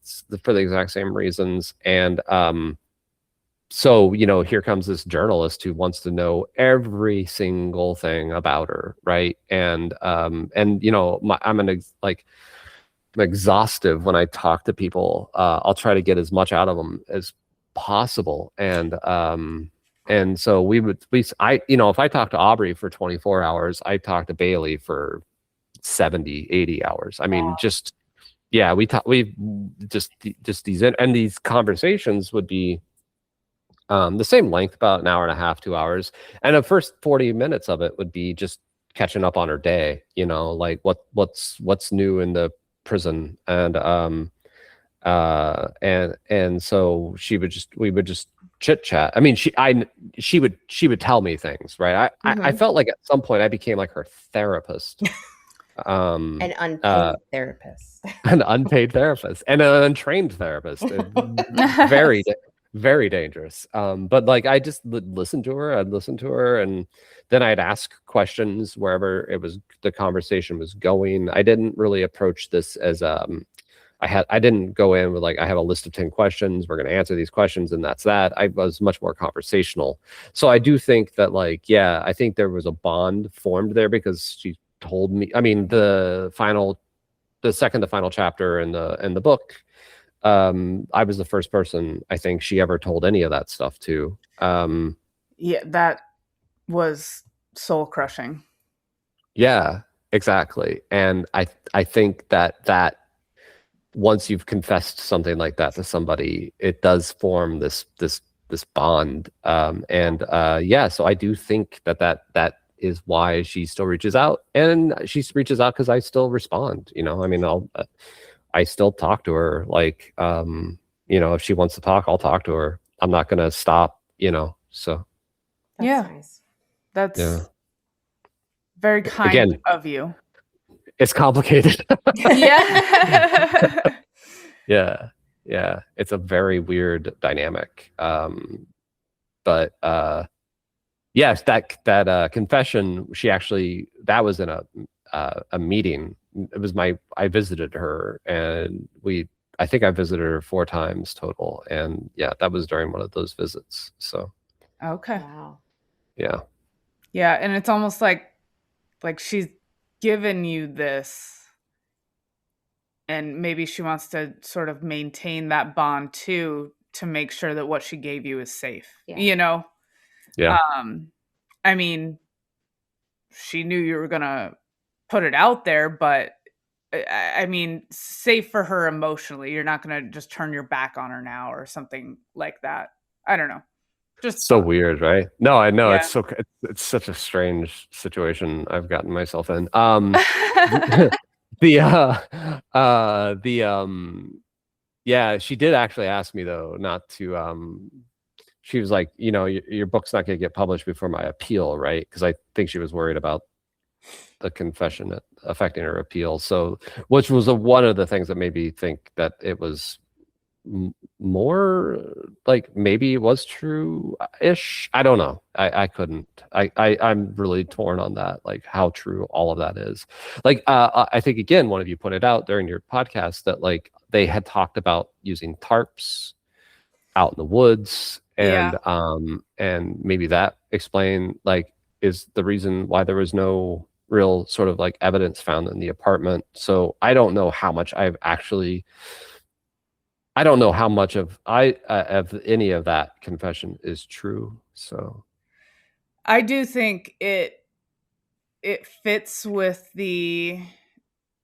for the exact same reasons. And so here comes this journalist who wants to know every single thing about her, right? And I'm exhaustive when I talk to people. I'll try to get as much out of them as possible. And so if I talk to Aubrey for 24 hours, I talk to Bailey for 70, 80 hours. I mean, just, yeah, we just and these conversations would be the same length, about an hour and a half, 2 hours. And the first 40 minutes of it would be just catching up on her day, like what's new in the prison. And so we would just chit chat. I mean, she would tell me things, right? I Hmm. felt like at some point I became like her therapist. An Uh unpaid therapist. an unpaid therapist and an untrained therapist. Very, very dangerous. But like I just listened to her. I'd listen to her, and then I'd ask questions wherever the conversation was going. I didn't really approach this as I didn't go in with like, I have a list of 10 questions. We're going to answer these questions, and that's that. I was much more conversational. So I do think that, like, yeah, I think there was a bond formed there because she told me. I mean, the second to final chapter in the book, I was the first person I think she ever told any of that stuff to. Yeah, that was soul crushing. Yeah, exactly. And I think that once you've confessed something like that to somebody, it does form this bond. Yeah, so I do think that is why she still reaches out, and she reaches out because I still respond. I mean, I still talk to her. Like, if she wants to talk, I'll talk to her. I'm not gonna stop. So That's Yeah, nice. yeah. that's very kind Again, of you. it's complicated. Yeah. Yeah, yeah. It's a very weird dynamic. But yes, that confession, that was in a meeting. It was I visited her, and I think I visited her 4 times total, and yeah, that was during one of those visits. So Okay. Wow. yeah, Yeah, and it's almost like she's given you this, and maybe she wants to sort of maintain that bond too, to make sure that what she gave you is safe. Yeah. yeah, I mean, she knew you were gonna put it out there, but I mean, safe for her emotionally. You're not going to just turn your back on her now or something like that. I don't know. Just So thought. weird, right? No, I know Yeah. it's such a strange situation I've gotten myself in. The the yeah, she did actually ask me though not to she was like, your book's not going to get published before my appeal, right? Because I think she was worried about the confession affecting her appeal. So, which was one of the things that made me think that it was more like maybe it was true-ish. I don't know. I couldn't. I'm really torn on that, like how true all of that is. Like, I think again, one of you pointed out during your podcast that like they had talked about using tarps out in the woods, Yeah. and maybe that explained like is the reason why there was no real sort of like evidence found in the apartment. So I don't know how much of any of that confession is true. So I do think it fits with the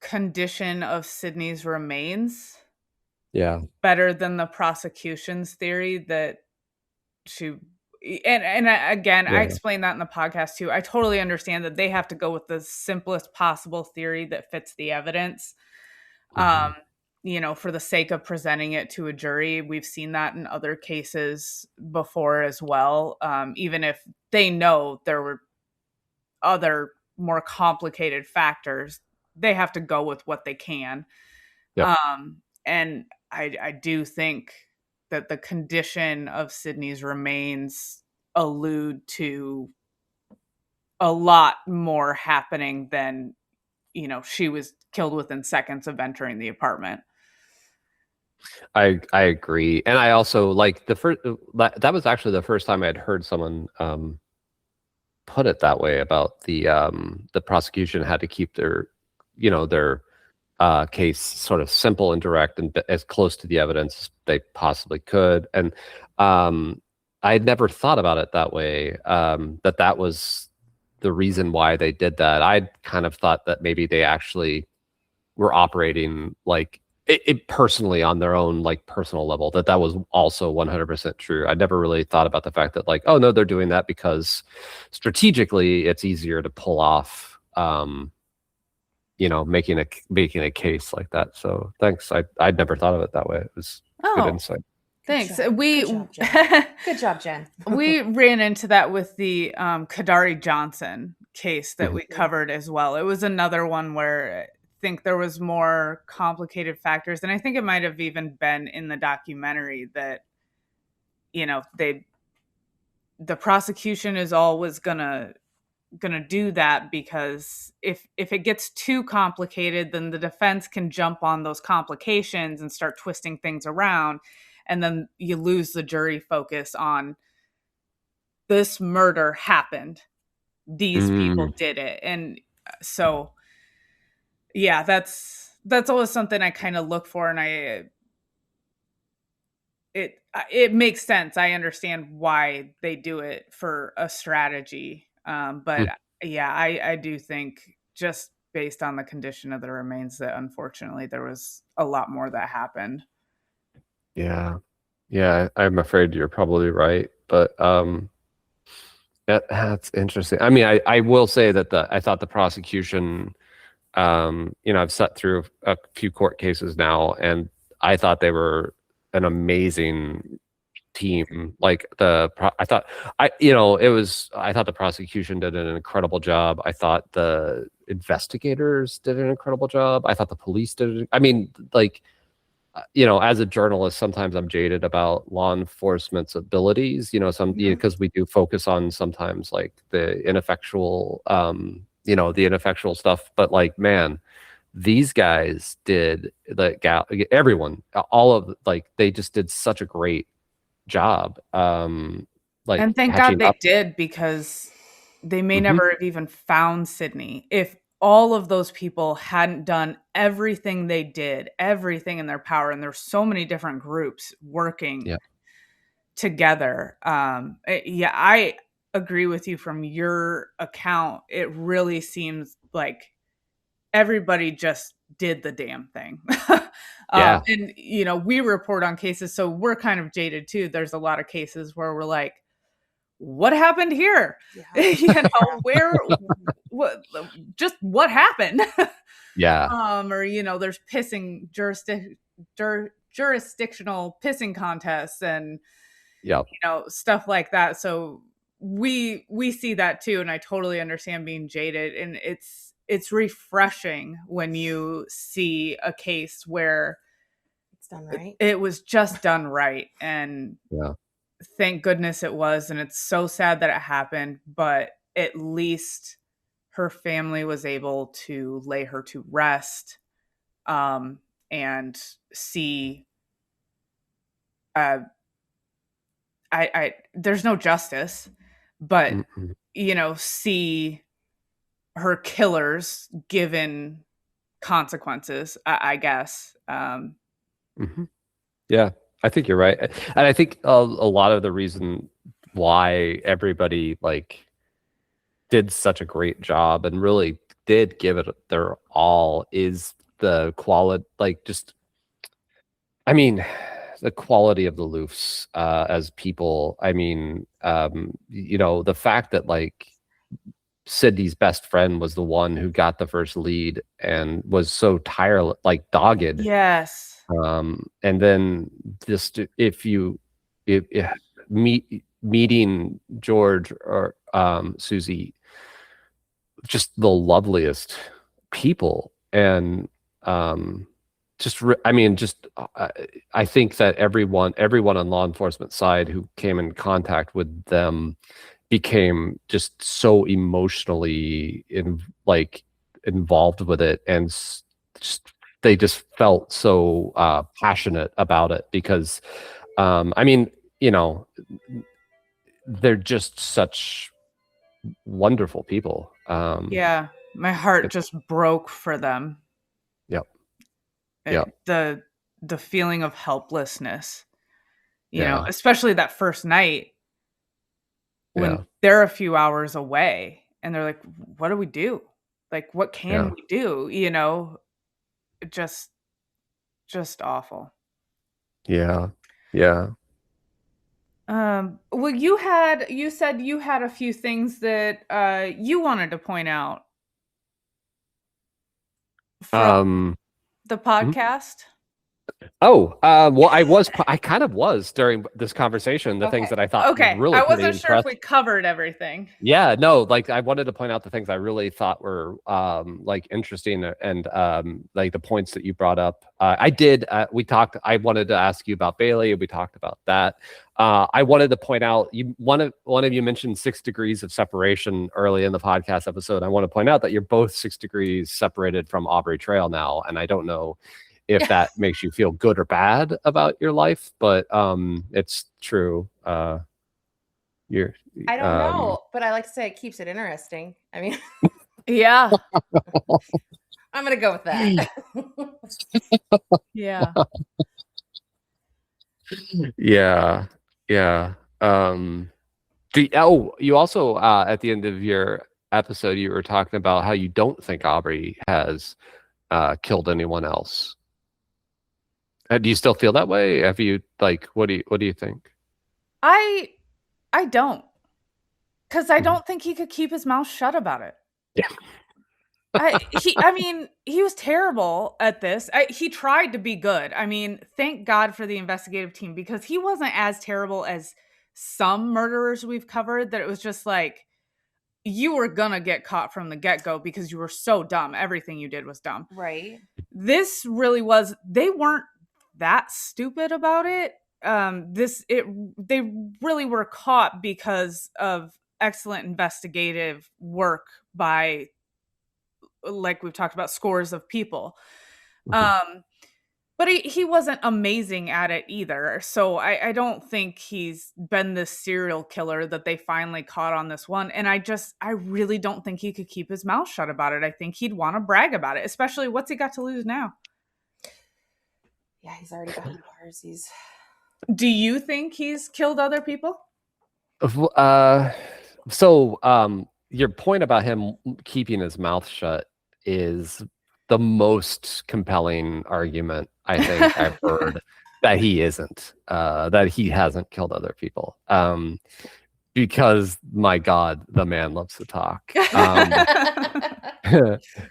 condition of Sydney's remains yeah, better than the prosecution's theory that she again, I yeah, explained that in the podcast too. I totally understand that they have to go with the simplest possible theory that fits the evidence. mhm, Um, for the sake of presenting it to a jury. We've seen that in other cases before as well. Even if they know there were other more complicated factors, they have to go with what they can. yep. And I do think that the condition of Sydney's remains allude to a lot more happening than, she was killed within seconds of entering the apartment. I agree, and I also like that was actually the first time I'd heard someone put it that way about the prosecution had to keep their case sort of simple and direct and as close to the evidence as they possibly could. And I had never thought about it that way. That was the reason why they did that. I'd kind of thought that maybe they actually were operating like it personally on their own like personal level, that was also 100% true. I never really thought about the fact that like, oh no, they're doing that because strategically it's easier to pull off making a case like that. So thanks. I'd never thought of it that way. It was good Oh, insight. thanks. Good job, Jen. Good job, Jen. We ran into that with the Kadari Johnson case that Mhm. we covered as well. It was another one where I think there was more complicated factors, and I think it might have even been in the documentary that they the prosecution is always gonna do that because if it gets too complicated, then the defense can jump on those complications and start twisting things around, and then you lose the jury focus on this murder happened. These people Mm, did it. And so yeah, that's always something I kind of look for, and it makes sense. I understand why they do it for a strategy. But mm, yeah, I do think just based on the condition of the remains that unfortunately there was a lot more that happened. yeah. Yeah, I'm afraid you're probably right. But that's interesting. I mean, I will say that I thought the prosecution, I've sat through a few court cases now, and I thought they were an amazing team. Like I thought I thought the prosecution did an incredible job. I thought the investigators did an incredible job. I thought the police I mean, like, as a journalist, sometimes I'm jaded about law enforcement's abilities, Mhm. because we do focus on sometimes like the ineffectual stuff. But like, man, these guys did everyone, all of like, they just did such a great job. Like And thank God catching they up. did, because they may Mhm. never have even found Sydney if all of those people hadn't done everything they did, everything in their power. And there's so many different groups working Yeah. together. Yeah, I agree with you from your account. It really seems like everybody just did the damn thing. Yeah. And we report on cases, so we're kind of jaded too. There's a lot of cases where we're like, what happened here? Yeah. Where, just what happened? Yeah. Or there's pissing jurisdictional pissing contests and Yep. stuff like that. So we see that too, and I totally understand being jaded, and it's refreshing when you see a case where It's done right. it was just done right, and Yeah. thank goodness it was. And it's so sad that it happened, but at least her family was able to lay her to rest, and see I there's no justice, but see her killers given consequences, I guess. Yeah, I think you're right. And I think a lot of the reason why everybody like did such a great job and really did give it their all is the quality, like just, I mean, the quality of the Loofs as people. I mean, the fact that like Sydney's best friend was the one who got the first lead and was so tireless, like dogged. Yes. And then just if meeting George or Susie, just the loveliest people, and I think that everyone on law enforcement side who came in contact with them became just so emotionally involved with it, and they just felt so passionate about it because they're just such wonderful people. Yeah, my heart just broke for them. Yep. Yep. The feeling of helplessness, especially that first night when they're a few hours away and they're like, what do we do? Like, what can we do? Just awful. Yeah. Yeah. Well, you said you had a few things that you wanted to point out from the podcast. Well, I kind of was during this conversation, the things that I thought were really I pretty wasn't sure if impressive. we covered everything. Yeah, no, like I wanted to point out the things I really thought were like interesting, and like the points that you brought up. I wanted to ask you about Bailey, and we talked about that. I wanted to point out one of you mentioned 6 degrees of separation early in the podcast episode. I want to point out that you're both 6 degrees separated from Aubrey Trail now, and I don't know if that makes you feel good or bad about your life, but it's true. I don't know, but I like to say it keeps it interesting. I mean, yeah. I'm gonna go with that. Yeah. Yeah. You also at the end of your episode, you were talking about how you don't think Aubrey has killed anyone else. Do you still feel that way? Have you what do you think? I don't, because I don't think he could keep his mouth shut about it. Yeah. He was terrible at this. He tried to be good. I mean, thank God for the investigative team, because he wasn't as terrible as some murderers we've covered, that it was just like, you were gonna get caught from the get-go because you were so dumb. Everything you did was dumb. Right. This really was. They weren't that stupid about it. They really were caught because of excellent investigative work by, like we've talked about, scores of people. But he wasn't amazing at it either. So I don't think he's been this serial killer that they finally caught on this one. And I really don't think he could keep his mouth shut about it. I think he'd want to brag about it, especially what's he got to lose now? Yeah, he's already behind bars. Do you think he's killed other people? So your point about him keeping his mouth shut is the most compelling argument I think I've heard that he isn't, that he hasn't killed other people. Because my God, the man loves to talk.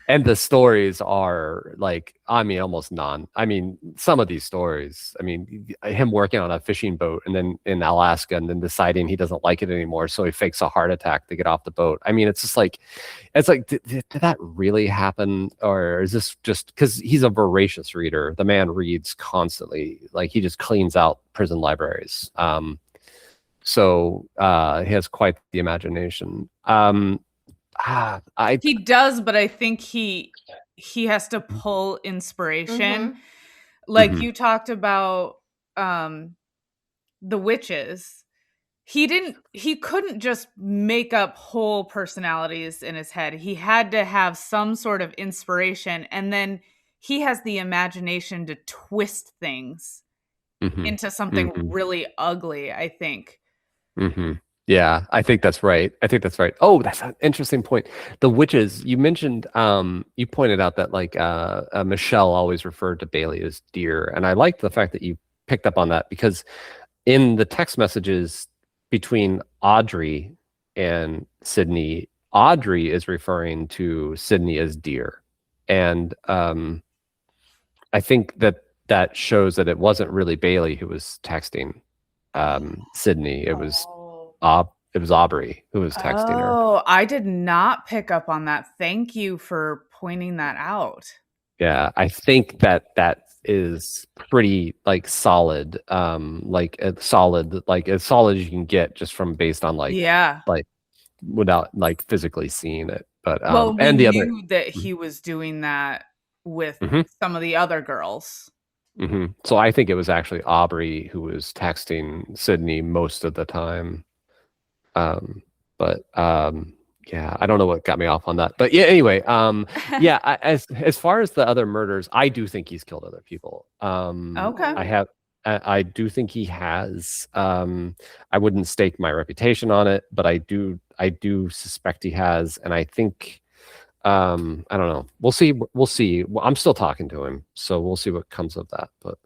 And the stories are like, I mean, some of these stories, I mean, him working on a fishing boat and then in Alaska and then deciding he doesn't like it anymore. So he fakes a heart attack to get off the boat. I mean, it's just like, did that really happen? Or is this just because he's a voracious reader? The man reads constantly, like he just cleans out prison libraries. So he has quite the imagination. He does, but I think he has to pull inspiration. Like you talked about the witches. He couldn't just make up whole personalities in his head. He had to have some sort of inspiration, and then he has the imagination to twist things into something really ugly, I think. Yeah, I think that's right. Oh, that's an interesting point. The witches, you mentioned, you pointed out that like Michelle always referred to Bailey as dear. And I liked the fact that you picked up on that, because in the text messages between Audrey and Sydney, Audrey is referring to Sydney as dear. And I think that shows that it wasn't really Bailey who was texting Sydney. It was Aubrey who was texting her. Oh, I did not pick up on that. Thank you for pointing that out. Yeah, I think that is pretty like solid, like as solid as you can get just from based on like without like physically seeing it. But well, we and the knew other that he was doing that with some of the other girls. So I think it was actually Aubrey who was texting Sydney most of the time. But yeah, I don't know what got me off on that. But yeah, anyway, yeah, as far as the other murders, I do think he's killed other people. Okay. I do think he has. I wouldn't stake my reputation on it, but I do suspect he has, and I think I don't know. We'll see. Well, I'm still talking to him, so we'll see what comes of that. But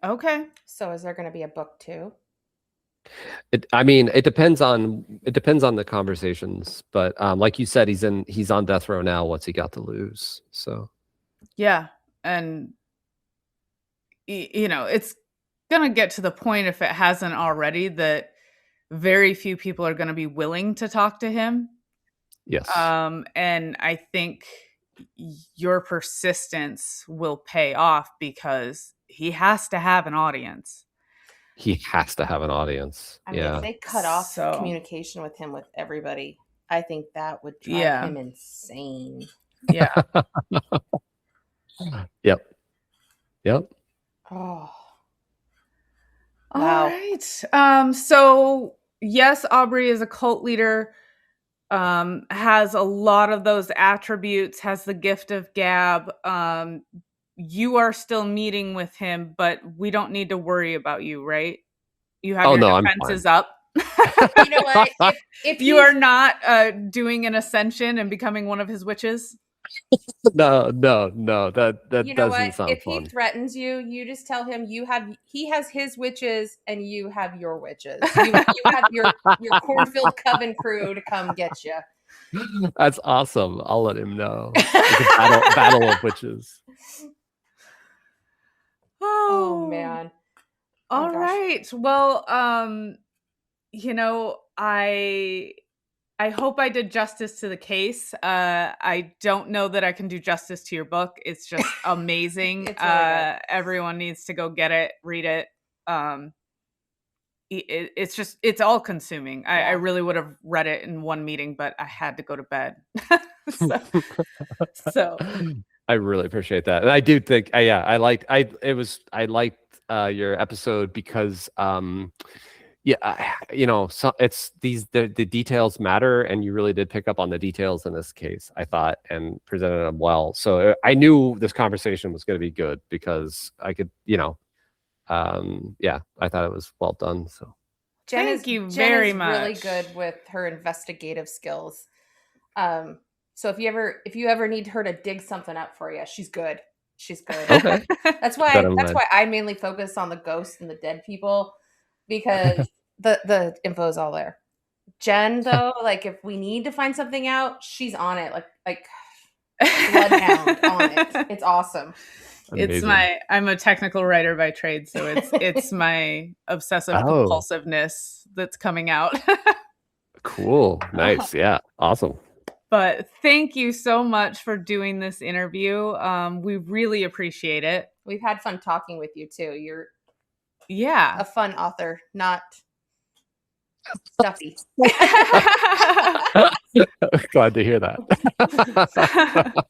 okay. So is there going to be a book too? I mean, it depends on the conversations, but like you said, he's on death row now. What's he got to lose? So yeah, and you know, it's gonna get to the point, if it hasn't already, that very few people are going to be willing to talk to him. Yes. And I think your persistence will pay off, because he has to have an audience. He has to have an audience. I mean, if they cut off communication with him with everybody, I think that would drive him insane. Yeah. Yep. Oh. Wow. All right. So yes, Aubrey is a cult leader, has a lot of those attributes, has the gift of gab. You are still meeting with him, but we don't need to worry about you, right? You have your defenses up. You know what? If you are not doing an ascension and becoming one of his witches. No. That you know doesn't what? sound if fun. He threatens you, you just tell him he has his witches and you have your witches. You have your cornfield coven crew to come get you. That's awesome. I'll let him know. It's a battle of witches. Oh man. All right. Well, you know, I hope I did justice to the case. I don't know that I can do justice to your book. It's just amazing. It's really everyone needs to go get it, read it. It's all consuming. Yeah. I really would have read it in one meeting, but I had to go to bed. so I really appreciate that. And I do think, I liked your episode because, you know, so it's the details matter, and you really did pick up on the details in this case, I thought, and presented them well. So I knew this conversation was going to be good because I could, you know, I thought it was well done. So Thank you very much. Really good with her investigative skills. So if you ever need her to dig something up for you, she's good. She's good. Okay. That's why I mainly focus on the ghosts and the dead people, because the info is all there. Jen, though, like if we need to find something out, she's on it. Like bloodhound on it. It's awesome. Amazing. I'm a technical writer by trade, so it's my obsessive compulsiveness that's coming out. Cool. Nice. Yeah. Awesome. But thank you so much for doing this interview. We really appreciate it. We've had fun talking with you too. You're a fun author, not stuffy. Glad to hear that.